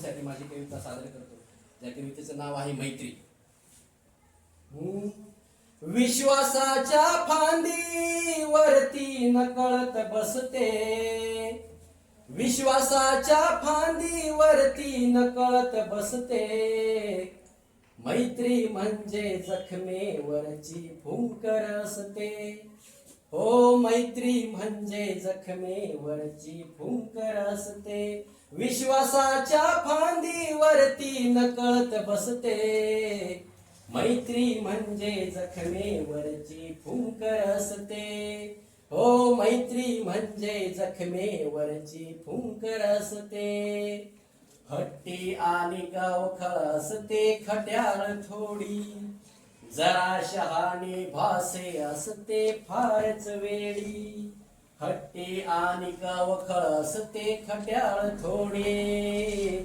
आपल्यासाठी माझी कविता सादर करतो. त्या कवितेचं नाव आहे मैत्री. विश्वासाच्या फांदीवरती नकळत बसते, विश्वासाच्या फांदीवरती नकळत बसते. मैत्री म्हणजे जखमेवरची फुंकर असते. हो, मैत्री म्हणजे जखमेवरची फुंकर असते. विश्वासाच्या फांदीवरती नकळत बसते. मैत्री म्हणजे जखमेवरची फुंकर असते. हो, मैत्री म्हणजे जखमेवरची फुंकर असते. हट्टी आणि गावखळ असते खट्याळ थोडी, जरा शहाणी भासे असते फारच वेडी. हट्टी आणि गावखळ असते खट्याळ थोडी,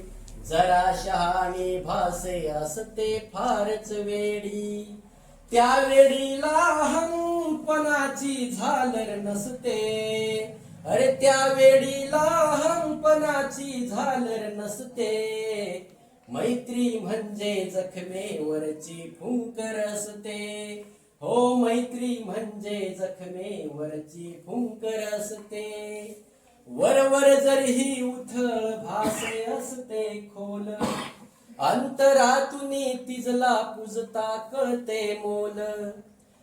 जरा शहाणी भासे असते फारच वेडी. त्या वेडीला हंपणाची झालर नसते. अरे त्या वेडीला हंपणाची झालर नसते. मैत्री म्हणजे जखमेवरची फुंकर असते. हो, मैत्री म्हणजे जखमेवरची फुंकर असते. वरवर जरी उथळ भासे असते खोल, अंतरातून तिजला पूजता कळते मोल.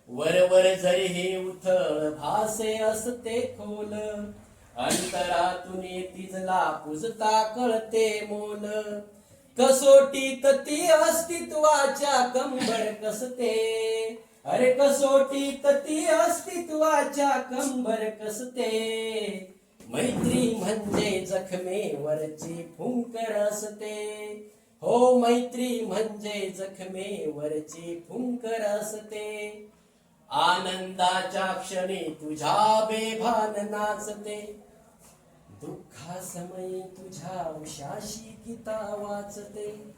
वरवर जरी उथळ भासे असते खोल, अंतरातून तिजला पूजता कळते मोल. कसोटीत ती अस्तित्वाच्या कंबर कसते. अरे कसोटीत ती अस्तित्वाच्या कंबर कसते. मैत्री म्हणजे जखमेवरची फुंकर असते. हो, मैत्री म्हणजे जखमेवरची फुंकर असते. आनंदाच्या क्षणी तुझ्या बेभान नाचते, दुःखासमयी तुझ्या उशाशी गीता वाचते.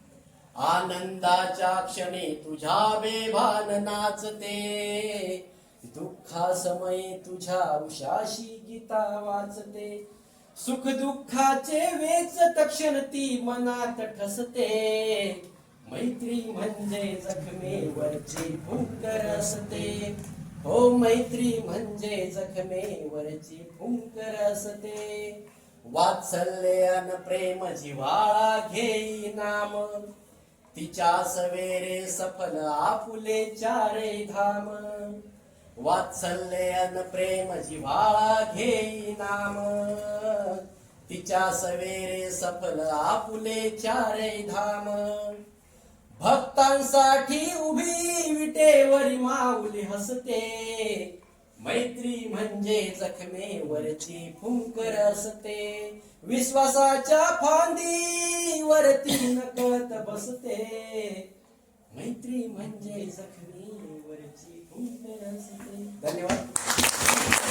आनंदाच्या क्षणी तुझ्या बेभान नाचते, दुःखासमयी तुझ्या उशाशी गीता वाचते. सुख दुःखाचे वेचत क्षण ती मनात ठसते. मैत्री म्हणजे जखमेवरची फुंकर असते. हो, मैत्री म्हणजे जखमेवरची फुंकर असते. वात्सल्य अन प्रेम जिव्हाळा घेई नाम, तिच्या सवेरे सफल आपुले चारे धाम. वात्सल्य अन प्रेम जिव्हाळा घेई नाम, तिच्या सवेरे सफल आपुले चारे धाम. भक्तांसाठी उभी विटेवरी माऊली हसते. मैत्री म्हणजे जखमेवरची फुंकर असते. विश्वासाच्या फांदीवरती नकळत बसते. मैत्री म्हणजे जखमेवरची फुंकर असते. धन्यवाद.